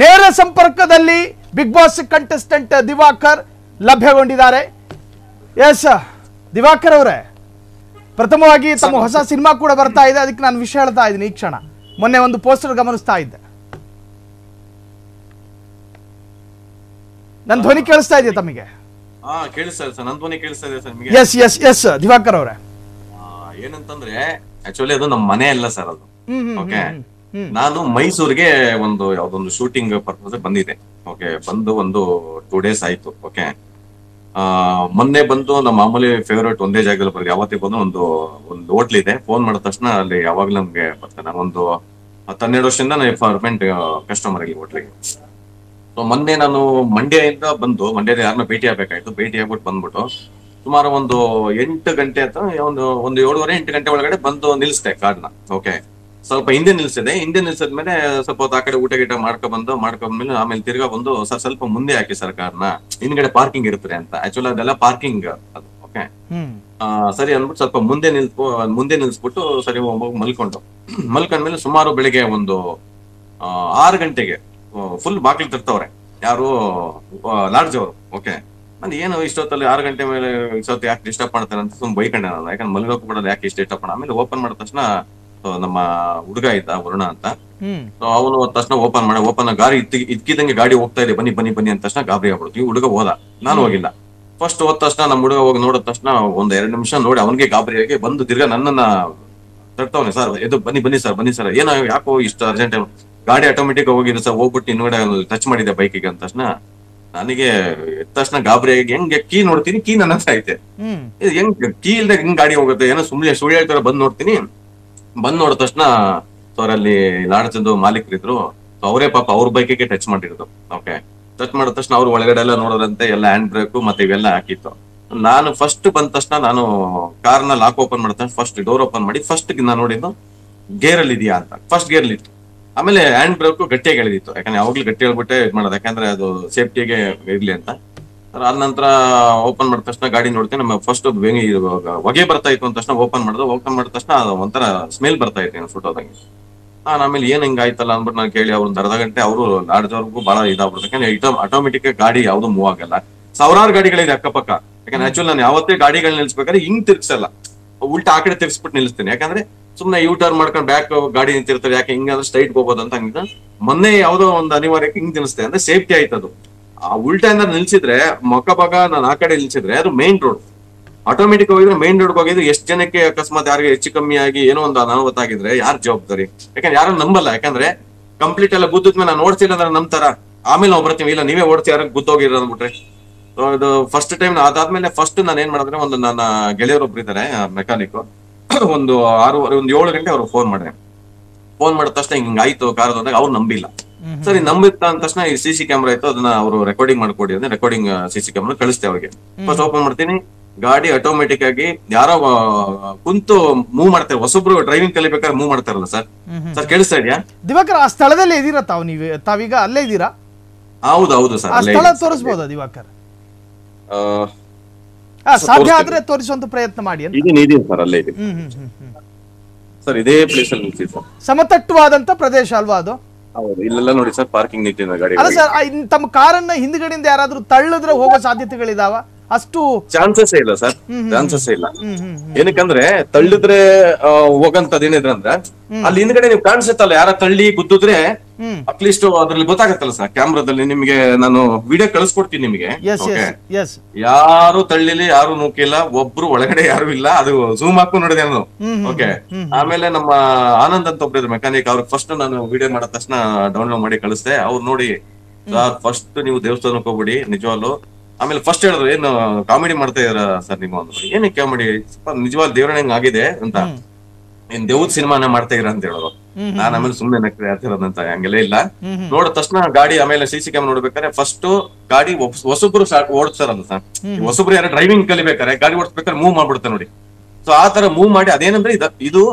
ನೇರ ಸಂಪರ್ಕದಲ್ಲಿ Bigg Boss contestant Divakar ಲಭ್ಯಗೊಂಡಿದ್ದಾರೆ. ಎಸ್ ದಿವಾಕರ್ ಅವರೇ, ಪ್ರಥಮವಾಗಿ ತಮ್ಮ ಹೊಸ ಸಿನಿಮಾ ಕೂಡ ಬರ್ತಾ ಇದೆ, ಅದಕ್ಕೆ ನಾನು ವಿಷಯ ಹೇಳ್ತಾ ಇದ್ದೀನಿ. ಈ ಕ್ಷಣ ಮೊನ್ನೆ ಒಂದು ಪೋಸ್ಟರ್ ಗಮನಿಸ್ತಾ ಇದ್ದೆ. ನನ್ನ ಧ್ವನಿ ಕೇಳಿಸ್ತಾ ಇದೆಯಾ ತಮಗೆ? ಕೇಳಿಸ್ತಾ ಇದೆ ಸರ್, ನನ್ನ ಧ್ವನಿ ಕೇಳಿಸ್ತಾ ಇದೆ ಸರ್ ನಿಮಗೆ? ಎಸ್ ಎಸ್ ಎಸ್ ದಿವಾಕರ್ ಅವರೇ, ಏನಂತಂದ್ರೆ ಆಕ್ಚುಲಿ ಅದು ನಮ್ಮ ಮನೆ ಅಲ್ಲ ಸರ್, ಅದು ಓಕೆ. ನಾನು ಮೈಸೂರಿಗೆ ಒಂದು ಯಾವ್ದೊಂದು ಶೂಟಿಂಗ್ ಪರ್ಪಸ್ ಬಂದಿದೆ. ಓಕೆ, ಬಂದು ಒಂದು 2 days ಆಯ್ತು. ಓಕೆ, ಮೊನ್ನೆ ಬಂದು ನಮ್ಮ ಮಾಮೂಲಿ ಫೇವರೇಟ್ ಒಂದೇ ಜಾಗದಲ್ಲಿ ಬರೋದು. ಯಾವತ್ತೇ ಬಂದು ಒಂದು ಹೋಟ್ಲ್ ಇದೆ, ಫೋನ್ ಮಾಡಿದ ತಕ್ಷಣ ಅಲ್ಲಿ ಯಾವಾಗ್ಲೂ ನಮ್ಗೆ ಬರ್ತಾನೆ. ಒಂದು 12 ವರ್ಷದಿಂದ ನಾನು ಪರ್ಮನೆಂಟ್ ಕಸ್ಟಮರ್ ಇಲ್ಲಿ ಹೋಟ್ಲಿಗೆ. ಸೊ ಮೊನ್ನೆ ನಾನು ಮಂಡ್ಯದಿಂದ ಬಂದು ಮಂಡ್ಯದ ಯಾರನ್ನ ಭೇಟಿ ಆಗ್ಬೇಕಾಯ್ತು. ಭೇಟಿ ಆಗ್ಬಿಟ್ಟು ಬಂದ್ಬಿಟ್ಟು ಸುಮಾರು ಒಂದು 8 ಗಂಟೆ ಅಥವಾ ಒಂದು 7:30-8 ಗಂಟೆ ಒಳಗಡೆ ಬಂದು ನಿಲ್ಸ್ದೆ ಕಾರ್ನ. ಓಕೆ, ಸ್ವಲ್ಪ ಹಿಂದೆ ನಿಲ್ಸಿದೆ. ಹಿಂದೆ ನಿಲ್ಸಿದ್ಮೇಲೆ ಸ್ವಲ್ಪ ಹೊತ್ತು ಆ ಕಡೆ ಊಟ ಗೀಟ ಮಾಡ್ಕೊಂಡ್ಮೇಲೆ ಆಮೇಲೆ ತಿರ್ಗಾ ಬಂದು ಸರ್ ಸ್ವಲ್ಪ ಮುಂದೆ ಹಾಕಿ ಸರ್ ಕಾರ್ನ, ಹಿಂದ್ಗಡೆ ಪಾರ್ಕಿಂಗ್ ಇರ್ತದೆ ಅಂತ. ಆಕ್ಚುಲಿ ಅದೆಲ್ಲ ಪಾರ್ಕಿಂಗ್ ಅದು. ಓಕೆ, ಸರಿ ಅಂದ್ಬಿಟ್ಟು ಸ್ವಲ್ಪ ಮುಂದೆ ನಿಲ್ಸ್ಬಿಟ್ಟು ಸರಿ ಮಲ್ಕೊಂಡ್ಮೇಲೆ ಸುಮಾರು ಬೆಳಿಗ್ಗೆ ಒಂದು 6 ಗಂಟೆಗೆ ಫುಲ್ ಬಾಗಿಲು ತರ್ತವ್ರೆ ಯಾರು ಲಾಡ್ಜ್ ಅವರು. ಓಕೆ, ಅಂದ್ರೆ ಏನು ಇಷ್ಟೊತ್ತಲ್ಲಿ 6 ಗಂಟೆ ಮೇಲೆ ಇಷ್ಟೊತ್ತು ಯಾಕೆ ಡಿಸ್ಟರ್ಬ್ ಮಾಡ್ತಾರೆ ಅಂತ ಸುಮ್ ಬೈಕೊಂಡೆ ನಾನು. ಯಾಕಂದ್ರೆ ಮಲ್ಗೋಕ್ ಬಿಡೋದು ಯಾಕೆ ಇಷ್ಟ ಡಿಸ್ಟರ್ಬ್ ಮಾಡ. ಆಮೇಲೆ ಓಪನ್ ಮಾಡಿದ ತಕ್ಷಣ ನಮ್ಮ ಹುಡುಗ ಇದ್ದ ವರುಣ ಅಂತ, ಅವನು ತಕ್ಷಣ ಓಪನ್ ಗಾಡಿ ಇದ್ಕಿದಂಗೆ ಗಾಡಿ ಹೋಗ್ತಾ ಇದೆ, ಬನ್ನಿ ಅಂತ ತಕ್ಷಣ ಗಾಬರಿ ಆಗ್ಬಿಡ್ತು. ಈ ಹುಡುಗ ಹೋದ, ನಾನು ಹೋಗಿಲ್ಲ. ಫಸ್ಟ್ ಹೋದ ತಕ್ಷಣ ನಮ್ಮ ಹುಡುಗ ಹೋಗಿ ನೋಡಿದ ತಕ್ಷಣ ಒಂದ್ 2 ನಿಮಿಷ ನೋಡಿ ಅವನಿಗೆ ಗಾಬರಿ ಆಗಿ ಬಂದು ತಿರ್ಗಾ ನನ್ನನ್ನ ತರ್ತವನೆ. ಸರ್ ಇದು ಬನ್ನಿ ಸರ್ ಏನೋ ಯಾಕೋ ಇಷ್ಟು ಅರ್ಜೆಂಟ್, ಗಾಡಿ ಆಟೋಮೆಟಿಕ್ ಹೋಗಿದೆ ಸರ್, ಹೋಗ್ಬಿಟ್ಟು ಇನ್ನೊಡೆ ಟಚ್ ಮಾಡಿದೆ ಬೈಕಿಗೆ ಅಂತ ತಕ್ಷಣ ನನಗೆ ತಕ್ಷಣ ಗಾಬರಿ ಆಗಿ ಹೆಂಗೆ ಕೀ ನೋಡ್ತೀನಿ, ಕೀ ನನ್ನ ಹತ್ರ ಐತೆ. ಹೆಂಗ್ ಕೀ ಇಲ್ದಾಗ ಹಿಂಗ್ ಗಾಡಿ ಹೋಗುತ್ತೆ, ಏನೋ ಸುಮ್ನೆ ಸುಳ್ಳು ಹೇಳ್ತಾರೆ. ಬಂದ್ ನೋಡಿದ ತಕ್ಷಣ ಅವರಲ್ಲಿ ಲಾಡ್ಜದ್ದು ಮಾಲೀಕರಿದ್ರು. ಅವರೇ ಪಾಪ ಅವ್ರ ಬೈಕಿಗೆ ಟಚ್ ಮಾಡಿರೋದು. ಓಕೆ, ಟಚ್ ಮಾಡಿದ ತಕ್ಷಣ ಅವ್ರು ಒಳಗಡೆ ಎಲ್ಲ ನೋಡೋದಂತೆ, ಎಲ್ಲ ಹ್ಯಾಂಡ್ ಬ್ರೇಕ್ ಮತ್ತೆ ಇವೆಲ್ಲ ಹಾಕಿತ್ತು. ನಾನು ಫಸ್ಟ್ ಬಂದ ತಕ್ಷಣ ನಾನು ಕಾರ್ನ ಲಾಕ್ ಓಪನ್ ಮಾಡಿದ ತಕ್ಷಣ ಫಸ್ಟ್ ಡೋರ್ ಓಪನ್ ಮಾಡಿ ಫಸ್ಟ್ ನಾನು ನೋಡಿದ್ದು ಗೇರ್ ಅಲ್ಲಿ ಇದೆಯಾ ಅಂತ. ಫಸ್ಟ್ ಗೇರ್ ಇತ್ತು, ಆಮೇಲೆ ಹ್ಯಾಂಡ್ ಬ್ರೇಕ್ ಗಟ್ಟಿಯಾಗಿ ಎಳೆದಿತ್ತು. ಯಾಕಂದ್ರೆ ಯಾವಾಗ್ಲೂ ಗಟ್ಟಿ ಹೇಳ್ಬಿಟ್ಟೆ ಇದು ಮಾಡೋದು, ಯಾಕಂದ್ರೆ ಅದು ಸೇಫ್ಟಿಗೆ ಇರ್ಲಿ ಅಂತ. ಅದ ನಂತರ ಓಪನ್ ಮಾಡಿದ ತಕ್ಷಣ ಗಾಡಿ ನೋಡ್ತೀನಿ, ನಮ್ಮ ಫಸ್ಟ್ ಹೊಗೆ ಬರ್ತಾ ಇತ್ತು ಅಂತ ತಕ್ಷಣ ಓಪನ್ ಮಾಡಿದ ತಕ್ಷಣ ಒಂಥರ ಸ್ಮೆಲ್ ಬರ್ತಾ ಇತ್ತು ಫೋಟೋದಂಗೆ. ಆಮೇಲೆ ಏನ್ ಹಿಂಗಾಯ್ತಲ್ಲ ಅಂದ್ಬಿಟ್ಟು ನಾನು ಕೇಳಿ ಅವ್ರು ಅರ್ಧ ಗಂಟೆ ಅವರು ಲಾಡ್ಜವ್ರಿಗೂ ಬಹಳ ಇದಾಗ್ಬಿಡ್ತು. ಯಾಕಂದ್ರೆ ಆಟೋಮೆಟಿಕ್ ಗಾಡಿ ಯಾವ್ದು ಮೂವ್ ಆಗಲ್ಲ, ಸಾವಿರಾರು ಗಾಡಿಗಳಿದೆ ಅಕ್ಕಪಕ್ಕ. ಯಾಕಂದ್ರೆ ಆಕ್ಚುಲಿ ನಾನು ಯಾವತ್ತೇ ಗಾಡಿಗಳು ನಿಲ್ಸ್ಬೇಕಾದ್ರೆ ಹಿಂಗ್ ತಿರ್ಗ್ಸಲ್ಲ, ಉಲ್ಟಾ ಆ ಕಡೆ ತಿರ್ಗಿಸ್ಬಿಟ್ಟು ನಿಲ್ಲಿಸ್ತೀನಿ. ಯಾಕಂದ್ರೆ ಸುಮ್ನೆ ಯೂ ಟರ್ನ್ ಮಾಡ್ಕೊಂಡು ಬ್ಯಾಕ್ ಗಾಡಿ ನಿಂತಿರ್ತಾರೆ, ಯಾಕೆ ಹಿಂಗಂದ್ರೆ ಸ್ಟ್ರೈಟ್ ಹೋಗೋದು ಅಂತ. ಹಂಗ ಮೊನ್ನೆ ಯಾವ್ದೋ ಒಂದು ಅನಿವಾರ್ಯಕ್ಕೆ ಹಿಂಗ್ ನಿಲ್ಲಿಸ್ತೆ ಅಂದ್ರೆ ಸೇಫ್ಟಿ ಆಯ್ತದು. ಆ ಉಲ್ಟಾ ಇಂದ ನಿಲ್ಸಿದ್ರೆ ಮೊಕ್ಕಬಾಗ ನಾನು ಆ ಕಡೆ ನಿಲ್ಸಿದ್ರೆ ಅದು ಮೇನ್ ರೋಡ್, ಆಟೋಮೆಟಿಕ್ ಹೋಗಿದ್ರೆ ಮೇನ್ ರೋಡ್ ಹೋಗಿದ್ರೆ ಎಷ್ಟು ಜನಕ್ಕೆ ಅಕಸ್ಮಾತ್ ಯಾರಿಗೆ ಹೆಚ್ಚು ಕಮ್ಮಿ ಆಗಿ ಏನೋ ಒಂದು ಅನಾಹುತ ಆಗಿದ್ರೆ ಯಾರು ಜವಾಬ್ದಾರಿ? ಯಾಕಂದ್ರೆ ಯಾರು ನಂಬಲ್ಲ. ಯಾಕಂದ್ರೆ ಕಂಪ್ಲೀಟ್ ಎಲ್ಲ ಗುದ್ದಿದ್ಮೇಲೆ ನಾನು ಓಡ್ತಿಲ್ಲ ಅಂದ್ರೆ ನಂಬ್ತಾರ, ಆಮೇಲೆ ನಾವು ಬರ್ತೀವಿ, ಇಲ್ಲ ನೀವೇ ಓಡ್ತೀವಿ ಯಾರು ಗುದ್ದೋಗಿರ ಅಂದ್ಬಿಟ್ರೆ. ಇದು ಫಸ್ಟ್ ಟೈಮ್. ಅದಾದ್ಮೇಲೆ ಫಸ್ಟ್ ನಾನು ಏನ್ ಮಾಡಿದ್ರೆ, ಒಂದು ನನ್ನ ಗೆಳೆಯರೊಬ್ರು ಇದ್ದಾರೆ ಮೆಕ್ಯಾನಿಕ್, ಒಂದು 7 ಗಂಟೆ ಅವ್ರು ಫೋನ್ ಮಾಡಿದ ತಕ್ಷಣ ಹಿಂಗ್ ಆಯ್ತು ಕಾರ್ ಅಂದಾಗ ಅವ್ರು ನಂಬಿಲ್ಲ. ಸರಿ ನಂಬಿತ್ತ ಅಂದ ತಕ್ಷಣ ಈ CC ಕ್ಯಾಮ್ರಾ ಇತ್ತು, ಅದನ್ನ ಅವರು ರೆಕಾರ್ಡಿಂಗ್ ಮಾಡ್ಕೊಡಿ ಅಂದ್ರೆ ರೆಕಾರ್ಡಿಂಗ್ CC ಕ್ಯಾಮ್ರಾ ಕಳಿಸ್ತೆ ಅವ್ರಿಗೆ. ಫಸ್ಟ್ ಓಪನ್ ಮಾಡ್ತೀನಿ, ಗಾಡಿ ಆಟೋಮೆಟಿಕ್ ಆಗಿ ಯಾರೋ ಕುಂತು ಮೂವ್ ಮಾಡ್ತಾರೆ. ಹೊಸಬ್ರು ಡ್ರೈವಿಂಗ್ ಕಲಿಬೇಕಾದ್ರೆ ಮೂವ್ ಮಾಡ್ತಾರಲ್ಲ ಸರ್. ಕೇಳಿಸ್ತಾ ಇದೆಯಾ ದಿವಾಕರ್? ಆ ಸ್ಥಳದಲ್ಲಿ ಇದೀರಾ ತಾವೀಗ ಅಲ್ಲೇ ಇದ್ದೀರಾ? ಹೌದು ಸರ್. ಸ್ಥಳ ತೋರಿಸಬಹುದಾ ದಿವಾಕರ್? ಸಾಧ್ಯ ಆದ್ರೆ ತೋರಿಸುವಂತ ಪ್ರಯತ್ನ ಮಾಡಿ. ಸರ್ ಅಲ್ಲೇ ಇದೆ ಸರ್, ಇದೇ ಪ್ಲೇಸ್ ಅಲ್ಲಿ ನಿಲ್ಸಿ ಸರ್. ಸಮತಟ್ಟವಾದಂತ ಪ್ರದೇಶ ಅಲ್ವಾ ಅದು? ಹೌದು, ಇಲ್ಲೆಲ್ಲ ನೋಡಿ ಸರ್ ಪಾರ್ಕಿಂಗ್ ನಿಂತಿದೆ ಗಾಡಿ. ಅಲ್ಲ ಸರ್, ತಮ್ಮ ಕಾರನ್ನ ಹಿಂದ್ಗಡೆಯಿಂದ ಯಾರಾದ್ರೂ ತಳ್ಳಿದ್ರೆ ಹೋಗೋ ಸಾಧ್ಯತೆಗಳಿದಾವ? ಅಷ್ಟು ಚಾನ್ಸಸ್ ಇಲ್ಲ ಸರ್, ಚಾನ್ಸಸ್ ಇಲ್ಲ. ಏನಕ್ಕಂದ್ರೆ ತಳ್ಳಿದ್ರೆ ಹೋಗಂತದೇನಿದ್ರೆ ಅಂದ್ರೆ ಅಲ್ಲಿ ಹಿಂದ್ಗಡೆ ನೀವು ಕಾಣಿಸುತ್ತಲ್ಲ, ಯಾರ ತಳ್ಳಿ ಗುದ್ದಿದ್ರೆ ಅಟ್ಲೀಸ್ಟ್ ಅದ್ರಲ್ಲಿ ಗೊತ್ತಾಗತ್ತಲ್ಲ ಸರ್. ಕ್ಯಾಮ್ರಾದಲ್ಲಿ ನಿಮ್ಗೆ ನಾನು ವಿಡಿಯೋ ಕಳಿಸ್ಕೊಡ್ತೀನಿ ನಿಮಗೆ. ಯಾರು ತಳ್ಳಿಲಿ, ಯಾರು ನೂಕಿಲ್ಲ, ಒಬ್ರು ಒಳಗಡೆ ಯಾರು ಇಲ್ಲ. ಅದು ಝೂಮ್ ಹಾಕು ನೋಡಿದೆ ನಾನು. ಓಕೆ, ಆಮೇಲೆ ನಮ್ಮ ಆನಂದ್ ಅಂತ ಒಬ್ರು ಮೆಕ್ಯಾನಿಕ್, ಅವ್ರಿಗೆ ಫಸ್ಟ್ ನಾನು ವಿಡಿಯೋ ಮಾಡಿದ ತಕ್ಷಣ ಡೌನ್ಲೋಡ್ ಮಾಡಿ ಕಳಿಸ್ದೆ. ಅವ್ರು ನೋಡಿ ಸರ್ ಫಸ್ಟ್ ನೀವು ದೇವಸ್ಥಾನಕ್ಕೆ ಹೋಗ್ಬಿಡಿ ನಿಜವಾಗ್ಲು. ಆಮೇಲೆ ಫಸ್ಟ್ ಹೇಳಿದ್ರು, ಏನು ಕಾಮಿಡಿ ಮಾಡ್ತಾ ಇದಾರ ಸರ್ ನಿಮ್ಮ ಒಂದು? ಏನಕ್ಕೆ ಕಾಮಿಡಿ, ನಿಜವಾದ ದೇವ್ರ ಹೆಂಗ್ ಆಗಿದೆ ಅಂತ, ಏನ್ ದೇವ್ದ ಸಿನಿಮಾನ ಮಾಡ್ತಾ ಇರ ಅಂತ ಹೇಳೋರು. ನಾನ್ ಆಮೇಲೆ ಸುಮ್ನೆ ನಗ್ತಾರೆ ಆಗ್ತಿರೋದಂತ. ಹಂಗೆಲ್ಲ ಇಲ್ಲ. ನೋಡಿದ ತಕ್ಷಣ ಗಾಡಿ ಆಮೇಲೆ CC ಕ್ಯಾಮ್ರಾ ನೋಡ್ಬೇಕಾದ್ರೆ ಫಸ್ಟ್ ಗಾಡಿ ಹೊಸಬ್ರು ಓಡಿಸ್ತಾರಲ್ಲ ಸರ್, ಹೊಸಬ್ರು ಯಾರು ಡ್ರೈವಿಂಗ್ ಕಲಿಬೇಕಾರೆ ಗಾಡಿ ಓಡಿಸ್ಬೇಕಾದ್ರೆ ಮೂವ್ ಮಾಡ್ಬಿಡ್ತಾರೆ ನೋಡಿ. ಸೊ ಆ ತರ ಮೂವ್ ಮಾಡಿ, ಅದೇನಂದ್ರೆ ಇದು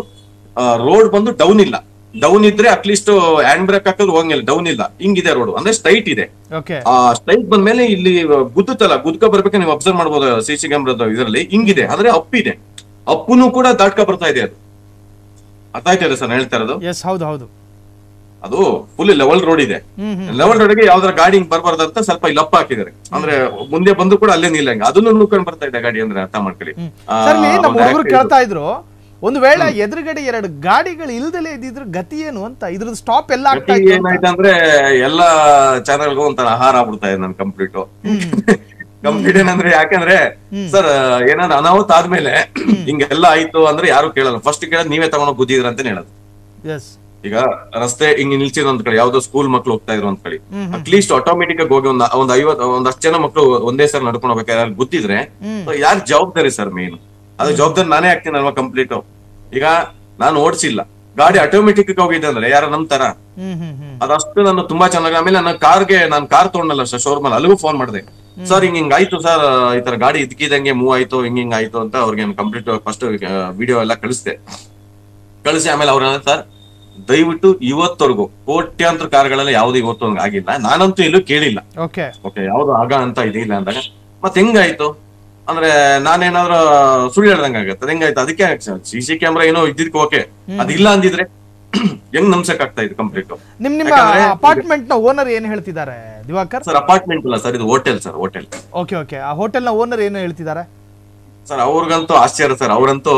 ರೋಡ್ ಬಂದು ಡೌನ್ ಇಲ್ಲ. ಡೌನ್ ಇದ್ರೆ ಅಟ್ಲೀಸ್ಟ್ ಹ್ಯಾಂಡ್ ಬ್ರೇಕ್ ಹಾಕಿದ್ರೆ ಹೋಗಂಗಿಲ್ಲ, ಡೌನ್ ಇಲ್ಲ, ಹಿಂಗಿದೆ ರೋಡ್ ಅಂದ್ರೆ ಸ್ಟ್ರೈಟ್ ಇದೆ. ಆ ಸ್ಟ್ರೈಟ್ ಬಂದ್ಮೇಲೆ ಇಲ್ಲಿ ಗುದ್ದುತ್ತಲ್ಲ, ಗುದ್ಕ ಬರ್ಬೇಕು, ನೀವು ಅಬ್ಸರ್ವ್ ಮಾಡ್ಬೋದು CC ಕ್ಯಾಮ್ರಾದ ಇದರಲ್ಲಿ ಹಿಂಗಿದೆ. ಆದ್ರೆ ಅಪ್ಪಿದೆ, ಅಪ್ಪುನು ಕೂಡ ದಾಟ್ಕ ಬರ್ತಾ ಇದೆ. ಅದು ಅರ್ಥ ಆಯ್ತಾ ಸರ್ ಹೇಳ್ತಾ ಇರೋದು? ಹೌದು. ಅದು ಫುಲ್ ಲೆವೆಲ್ ರೋಡ್ ಇದೆ. ಲೆವೆಲ್ ರೋಡ್ಗೆ ಯಾವ್ದಾರ ಗಾಡಿ ಹಿಂಗ್ ಬರ್ಬಾರ್ದಂತ ಸ್ವಲ್ಪ ಇಲ್ಲಿ ಅಪ್ಪ ಹಾಕಿದ್ದಾರೆ. ಅಂದ್ರೆ ಮುಂದೆ ಬಂದು ಕೂಡ ಅಲ್ಲೇ ನಿಲ್ಲಂಗ ಅದನ್ನು ನುಡ್ಕೊಂಡು ಬರ್ತಾ ಇದೆ ಗಾಡಿ. ಅಂದ್ರೆ ಅರ್ಥ ಮಾಡ್ಕೊಳ್ಳಿ. ನಮ್ಮ ಹುಡುಗರು ಕೇಳ್ತಾ ಇದ್ರು, ಒಂದು ವೇಳೆ ಎದುರುಗಡೆ 2 ಗಾಡಿಗಳು ಇಲ್ದಲೇ ಇದ್ದಿದ್ರ ಗತಿ ಏನು ಅಂತ. ಇದ್ರದ್ದು ಸ್ಟಾಪ್ ಎಲ್ಲ ಆಗ್ತಾ ಇತ್ತು. ಏನಾಯ್ತು ಅಂದ್ರೆ ಎಲ್ಲಾ ಚಾನೆಲ್ಗೂ ಒಂಥರ ಆಹಾರ ಆಗ್ಬಿಡ್ತಾ ಇದೆ ನನ್ ಕಂಪ್ಲೀಟ್. ಏನಂದ್ರೆ ಯಾಕಂದ್ರೆ ಸರ್ ಏನಾದ್ರು ಅನಾಹುತ ಆದ್ಮೇಲೆ ಹಿಂಗೆಲ್ಲ ಆಯ್ತು ಅಂದ್ರೆ ಯಾರು ಕೇಳಲ್ಲ. ಫಸ್ಟ್ ಕೇಳೋದು ನೀವೇ ತಗೊಂಡೋಗಿ ಗುದ್ದಿದ್ರ ಅಂತ ಹೇಳೋದು. ಈಗ ರಸ್ತೆ ಹಿಂಗ್ ನಿಲ್ಸಿದ್ ಒಂದ್ ಕಡೆ ಯಾವ್ದೋ ಸ್ಕೂಲ್ ಮಕ್ಳು ಹೋಗ್ತಾ ಇದ್ರು ಒಂದ್ ಕಡೆ, ಅಟ್ಲೀಸ್ಟ್ ಆಟೋಮೆಟಿಕ್ ಆಗಿ ಹೋಗಿ ಒಂದ್ 50 ಜನ ಮಕ್ಳು ಒಂದೇ ಸರ್ ನಡ್ಕೊಂಡು ಹೋಗ್ಬೇಕಾದ್ರೆ ಗುದ್ದಿದ್ರೆ ಯಾರು ಜವಾಬ್ದಾರಿ ಸರ್? ಮೇನ್ ಅದು ಜವಾಬ್ದಾರಿ ನಾನೇ ಆಗ್ತೀನಲ್ವಾ ಕಂಪ್ಲೀಟ್. ಈಗ ನಾನು ಓಡಿಸಿಲ್ಲ, ಗಾಡಿ ಆಟೋಮೆಟಿಕ್ ಹೋಗಿದೆ ಅಂದ್ರೆ ಯಾರು ನಂಬ್ತಾರ? ಅದಷ್ಟು ನಾನು ತುಂಬಾ ಚೆನ್ನಾಗಿ. ಆಮೇಲೆ ನನ್ನ ನಾನು ಕಾರ್ ತಗೊಂಡಲ್ಲ ಸರ್ ಶೋರೂಮ್ ಅಲ್ಲಿ, ಅಲ್ಲಿಗೂ ಫೋನ್ ಮಾಡಿದೆ. ಸರ್ ಹಿಂಗ್ ಆಯ್ತು ಸರ್, ಈ ತರ ಗಾಡಿ ಇದ್ಕಿದಂಗೆ ಮೂವ್ ಆಯ್ತು, ಹಿಂಗ್ ಆಯ್ತು ಅಂತ ಅವ್ರಿಗೆ ಕಂಪ್ಲೀಟ್ ಫಸ್ಟ್ ವಿಡಿಯೋ ಎಲ್ಲ ಕಳಿಸಿ ಆಮೇಲೆ ಅವ್ರ ಸರ್ ದಯವಿಟ್ಟು ಇವತ್ತವರೆಗೂ ಕೋಟ್ಯಾಂತರ ಕಾರ್ಗಳಲ್ಲಿ ಯಾವ್ದು ಇವತ್ತು ಆಗಿಲ್ಲ, ನಾನಂತೂ ಎಲ್ಲೂ ಕೇಳಿಲ್ಲ. ಓಕೆ ಯಾವ್ದು ಆಗ ಅಂತ ಇದಿಲ್ಲ ಅಂದಾಗ ಮತ್ತೆ ಹೆಂಗಾಯ್ತು ಅಂದ್ರೆ ನಾನೇನಾದ್ರು ಸುಳ್ಳು ಹೇಳ್ದಂಗ ಆಗತ್ತೆ. ಹೆಂಗಾಯ್ತು? ಅದಕ್ಕೆ CC ಕ್ಯಾಮ್ರಾ ಏನೋ ಇದ್ದಿದ್ಕೆ ಓಕೆ, ಅದಿಲ್ಲ ಅಂದಿದ್ರೆ ಹೆಂಗ್ ನಮ್ಸಕ್ ಆಗ್ತಾ ಇತ್ತು ಕಂಪ್ಲೀಟ್. ನಿಮ್ಮ ಅಪಾರ್ಟ್ಮೆಂಟ್ ನ ಓನರ್ ಏನ್ ಹೇಳ್ತಿದ್ದಾರೆ ದಿವಾಕರ್? ಸರ್ ಅಪಾರ್ಟ್ಮೆಂಟ್ ಅಲ್ಲ ಸರ್, ಇದು ಹೋಟೆಲ್ ಸರ್, ಹೋಟೆಲ್. ಓಕೆ ಆ ಹೋಟೆಲ್ ನ ಓನರ್ ಏನು ಹೇಳ್ತಿದ್ದಾರೆ ಸರ್? ಅವ್ರಿಗಂತೂ ಆಶ್ಚರ್ಯ ಸರ್. ಅವ್ರಂತೂ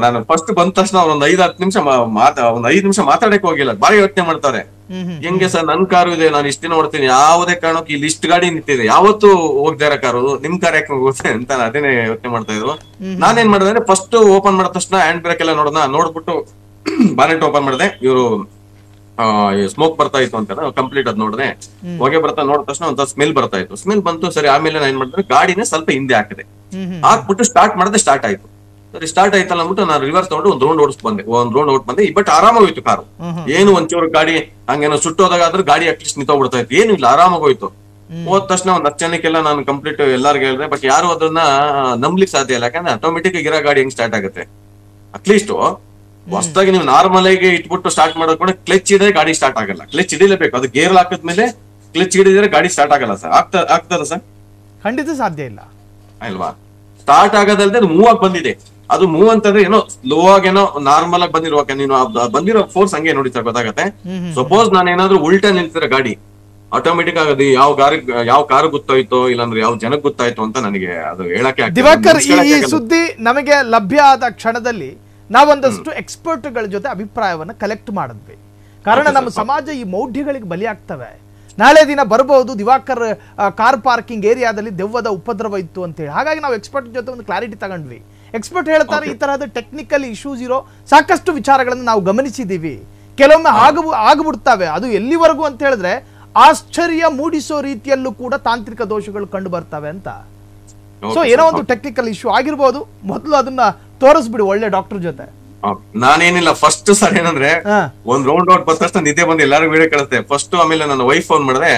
ನಾನು ಫಸ್ಟ್ ಬಂದ ತಕ್ಷಣ ಅವ್ರೊಂದ್ 5-10 ನಿಮಿಷ ಒಂದ್ 5 ನಿಮಿಷ ಮಾತಾಡಕ್ ಹೋಗಿಲ್ಲ, ಬಾರಿ ಯೋಚನೆ ಮಾಡ್ತಾರೆ. ಹೆಂಗೆ ಸರ್ ನನ್ ಕಾರು ಇದೆ, ನಾನು ಇಷ್ಟ ನೋಡ್ತೀನಿ, ಯಾವುದೇ ಕಾರಣಕ್ಕೆ ಇಲ್ಲಿ ಇಷ್ಟು ಗಾಡಿ ನಿಂತಿದೆ, ಯಾವತ್ತು ಹೋಗ್ದಾರ ಕಾರು, ನಿಮ್ ಕಾರ್ ಯಾಕೆ ಹೋಗುತ್ತೆ ಅಂತ ಅದೇನೆ ಯೋಚನೆ ಮಾಡ್ತಾ ಇದ್ರು. ನಾನೇನ್ ಮಾಡಿದೆ ಅಂದ್ರೆ ಫಸ್ಟ್ ಓಪನ್ ಮಾಡಿದ ತಕ್ಷಣ ಹ್ಯಾಂಡ್ ಬ್ರೇಕ್ ಎಲ್ಲ ನೋಡ್ಬಿಟ್ಟು ಬಾನೆಟ್ ಓಪನ್ ಮಾಡಿದೆ. ಇವರು ಸ್ಮೋಕ್ ಬರ್ತಾ ಇತ್ತು ಅಂತ ಕಂಪ್ಲೀಟ್ ಅದ್ ನೋಡಿದೆ, ಹೊಗೆ ಬರ್ತಾ ನೋಡಿದ ತಕ್ಷಣ ಒಂದ್ ಸ್ಮೆಲ್ ಬರ್ತಾ ಇತ್ತು. ಸ್ಮೆಲ್ ಬಂತು ಸರಿ. ಆಮೇಲೆ ನಾನು ಏನ್ ಮಾಡಿದ್ರೆ ಗಾಡಿನೇ ಸ್ವಲ್ಪ ಹಿಂದೆ ಹಾಕಿದೆ, ಹಾಕ್ಬಿಟ್ಟು ಸ್ಟಾರ್ಟ್ ಮಾಡಿದೆ. ಸ್ಟಾರ್ಟ್ ಆಯ್ತು ಸರಿ. ಸ್ಟಾರ್ಟ್ ಆಯ್ತಲ್ಲ ಅಂದ್ಬಿಟ್ಟು ನಾನು ರಿವರ್ಸ್ ತಗೊಂಡು ಒಂದ್ ರೌಂಡ್ ಓಡಿಸ್ ಬಂದೆ. ಬಟ್ ಆರಾಮಾಗೋಯ್ತು ಕಾರು. ಏನು ಒಂಚೂರು ಗಾಡಿ ಹಂಗೇನೋ ಸುಟ್ಟೋದಾಗ ಆದ್ರೂ ಗಾಡಿ ಅಟ್ಲೀಸ್ಟ್ ನಿಂತೋಗ್ಬಿಡ್ತಾ ಇತ್ತು, ಏನು ಇಲ್ಲ, ಆರಾಮಾಗೋಯ್ತು. ಹೋದ ತಕ್ಷಣ ಒಂದ್ 10 ಜನಕ್ಕೆಲ್ಲ ನಾನು ಕಂಪ್ಲೀಟ್ ಎಲ್ಲಾರ್ಗು ಹೇಳಿದೆ. ಬಟ್ ಯಾರು ಅದನ್ನ ನಂಬ್ಲಿಕ್ಕೆ ಸಾಧ್ಯ ಇಲ್ಲ, ಯಾಕಂದ್ರೆ ಆಟೋಮೆಟಿಕ್ ಆಗಿರೋ ಗಾಡಿ ಹೆಂಗ್ ಸ್ಟಾರ್ಟ್ ಆಗುತ್ತೆ? ಅಟ್ಲೀಸ್ಟ್ ಹೊಸದಾಗಿ ನೀವು ನಾರ್ಮಲ್ ಆಗಿ ಇಟ್ಬಿಟ್ಟು ಸ್ಟಾರ್ಟ್ ಮಾಡೋದು ಕೂಡ ಕ್ಲಚ್ ಇದೆ ಗಾಡಿ ಸ್ಟಾರ್ಟ್ ಆಗಲ್ಲ. ಕ್ಲಚ್ ಹಿಡಿಲೇಬೇಕು, ಅದು ಗೇರ್ ಹಾಕಿದ್ಮೇಲೆ ಕ್ಲಚ್ ಹಿಡಿದ್ರೆ ಗಾಡಿ ಸ್ಟಾರ್ಟ್ ಆಗಲ್ಲ ಸರ್. ಆಗ್ತದ ಸರ್? ಖಂಡಿತ ಸಾಧ್ಯ ಇಲ್ಲ ಅಲ್ವಾ? ಸ್ಟಾರ್ಟ್ ಆಗೋದಲ್ದೆ ಅದು ಮೂವ್ ಆಗಿ ಬಂದಿದೆ. ಅದು ಮೂವ್ ಅಂತಂದ್ರೆ ಏನೋ ಸ್ಲೋ ಆಗೇನೋ ನಾರ್ಮಲ್ ಆಗಿ ಬಂದಿರುವಾಗ ನೀನು ಬಂದಿರೋ ಫೋರ್ಸ್ ಹಂಗೆ ನೋಡಿ ಸರ್ ಗೊತ್ತಾಗತ್ತೆ. ಸಪೋಸ್ ನಾನು ಏನಾದ್ರು ಉಲ್ಟಾ ನಿಲ್ತಿರೋ ಗಾಡಿ ಆಟೋಮೆಟಿಕ್ ಆಗೋದು ಯಾವ ಕಾರು ಗೊತ್ತಾಯ್ತೋ ಇಲ್ಲಾಂದ್ರೆ ಯಾವ ಜನಕ್ಕೆ ಗೊತ್ತಾಯ್ತು ಅಂತ ನನಗೆ ಅದು ಹೇಳಕ್ಕೆ ದಿವಾಕರ್, ಈ ಸುದ್ದಿ ನಮಗೆ ಲಭ್ಯ ಆದ ಕ್ಷಣದಲ್ಲಿ ನಾವೊಂದಷ್ಟು ಎಕ್ಸ್ಪರ್ಟ್ಗಳ ಜೊತೆ ಅಭಿಪ್ರಾಯವನ್ನ ಕಲೆಕ್ಟ್ ಮಾಡಿದ್ವಿ. ಕಾರಣ ನಮ್ಮ ಸಮಾಜ ಈ ಮೌಢ್ಯಗಳಿಗೆ ಬಲಿಯಾಗ್ತವೆ. ನಾಳೆ ದಿನ ಬರಬಹುದು ದಿವಾಕರ್ ಕಾರ್ ಪಾರ್ಕಿಂಗ್ ಏರಿಯಾದಲ್ಲಿ ದೆವ್ವದ ಉಪದ್ರವ ಇತ್ತು ಅಂತ ಹೇಳಿ. ಹಾಗಾಗಿ ನಾವು ಎಕ್ಸ್ಪರ್ಟ್ ಜೊತೆ ಒಂದು ಕ್ಲಾರಿಟಿ ತಗೊಂಡ್ವಿ. ಎಕ್ಸ್ಪರ್ಟ್ ಹೇಳ್ತಾರೆ ಈ ತರಹದ ಟೆಕ್ನಿಕಲ್ ಇಶ್ಯೂಸ್ ಇರೋ ಸಾಕಷ್ಟು ವಿಚಾರಗಳನ್ನು ನಾವು ಗಮನಿಸಿದ್ದೀವಿ. ಕೆಲವೊಮ್ಮೆ ಆಗ್ಬಿಡ್ತವೆ. ಅದು ಎಲ್ಲಿವರೆಗೂ ಅಂತ ಹೇಳಿದ್ರೆ ಆಶ್ಚರ್ಯ ಮೂಡಿಸೋ ರೀತಿಯಲ್ಲೂ ಕೂಡ ತಾಂತ್ರಿಕ ದೋಷಗಳು ಕಂಡು ಬರ್ತವೆ ಅಂತ. ಸೊ ಏನೋ ಒಂದು ಟೆಕ್ನಿಕಲ್ ಇಶ್ಯೂ ಆಗಿರ್ಬೋದು. ಮೊದಲು ಅದನ್ನ ತೋರಿಸ್ಬಿಡಿ ಒಳ್ಳೆ ಡಾಕ್ಟರ್ ಜೊತೆ. ನಾನೇನಿಲ್ಲ, ಫಸ್ಟ್ ಸರ್ ಏನಂದ್ರೆ ಒಂದ್ ರೌಂಡ್ ಔಟ್ ಬಂದ ತಕ್ಷಣ ನಿದ್ದೆ ಬಂದು ಎಲ್ಲರಿಗೂ ವಿಡಿಯೋ ಕಳಿಸ್ತೆ ಫಸ್ಟ್. ಆಮೇಲೆ ನನ್ನ ವೈಫ್ ಫೋನ್ ಮಾಡಿದೆ.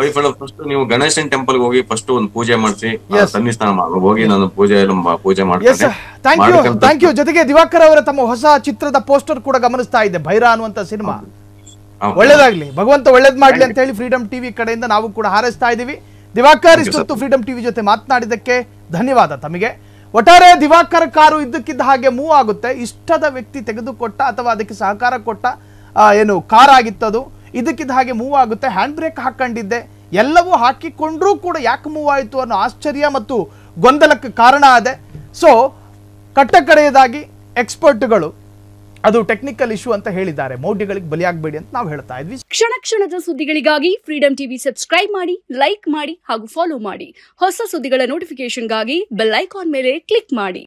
ವೈಫ್ ಫಸ್ಟ್ ನೀವು ಗಣೇಶನ್ ಟೆಂಪಲ್ ಹೋಗಿ ಫಸ್ಟ್ ಒಂದು ಪೂಜೆ ಮಾಡಿಸಿ ಸನ್ನಿಧಾನ ಹೋಗಿ ನಾನು ಪೂಜೆ ಮಾಡ್ತೇನೆ. Thank you. ಜೊತೆಗೆ ದಿವಾಕರ್ ಅವರ ತಮ್ಮ ಹೊಸ ಚಿತ್ರದ ಪೋಸ್ಟರ್ ಕೂಡ ಗಮನಿಸ್ತಾ ಇದೆ, ಭೈರ ಅನ್ನುವಂತ ಸಿನಿಮಾ. ಒಳ್ಳೇದಾಗ್ಲಿ, ಭಗವಂತ ಒಳ್ಳೇದ್ ಮಾಡ್ಲಿ ಅಂತ ಹೇಳಿ ಫ್ರೀಡಂ ಟಿವಿ ಕಡೆಯಿಂದ ನಾವು ಕೂಡ ಹಾರೈಸ್ತಾ ಇದೀವಿ. ದಿವಾಕರ್ ಇಷ್ಟೊತ್ತು ಫ್ರೀಡಂ ಟಿವಿ ಜೊತೆ ಮಾತನಾಡಿದ್ದಕ್ಕೆ ಧನ್ಯವಾದ ತಮಗೆ. ಒಟ್ಟಾರೆ ದಿವಾಕರ್ ಕಾರು ಇದ್ದಕ್ಕಿದ್ದ ಹಾಗೆ ಮೂವ್ ಆಗುತ್ತೆ. ಇಷ್ಟದ ವ್ಯಕ್ತಿ ತೆಗೆದುಕೊಟ್ಟ ಅಥವಾ ಅದಕ್ಕೆ ಸಹಕಾರ ಕೊಟ್ಟ ಏನು ಕಾರ್ ಆಗಿತ್ತದು, ಇದ್ದಕ್ಕಿದ್ದ ಹಾಗೆ ಮೂವ್ ಆಗುತ್ತೆ. ಹ್ಯಾಂಡ್ ಬ್ರೇಕ್ ಹಾಕೊಂಡಿದ್ದೆ, ಎಲ್ಲವೂ ಹಾಕಿಕೊಂಡ್ರೂ ಕೂಡ ಯಾಕೆ ಮೂವ್ ಆಯಿತು ಅನ್ನೋ ಆಶ್ಚರ್ಯ ಮತ್ತು ಗೊಂದಲಕ್ಕೆ ಕಾರಣ ಆದೆ. ಸೊ ಕಟ್ಟಕಡೆಯದಾಗಿ ಎಕ್ಸ್ಪರ್ಟ್ಗಳು ಅದು ಟೆಕ್ನಿಕಲ್ ಇಶ್ಯೂ ಅಂತ ಹೇಳಿದ್ದಾರೆ. ಮೌಢ್ಯಗಳಿಗೆ ಬಲಿಯಾಗಬೇಡಿ ಅಂತ ನಾವು ಹೇಳ್ತಾ ಇದ್ವಿ. ಕ್ಷಣದ ಸುದ್ದಿಗಳಿಗಾಗಿ ಫ್ರೀಡಂ ಟಿವಿ ಸಬ್ಸ್ಕ್ರೈಬ್ ಮಾಡಿ, ಲೈಕ್ ಮಾಡಿ ಹಾಗೂ ಫಾಲೋ ಮಾಡಿ. ಹೊಸ ಸುದ್ದಿಗಳ ನೋಟಿಫಿಕೇಶನ್ಗಾಗಿ ಬೆಲ್ ಐಕಾನ್ ಮೇಲೆ ಕ್ಲಿಕ್ ಮಾಡಿ.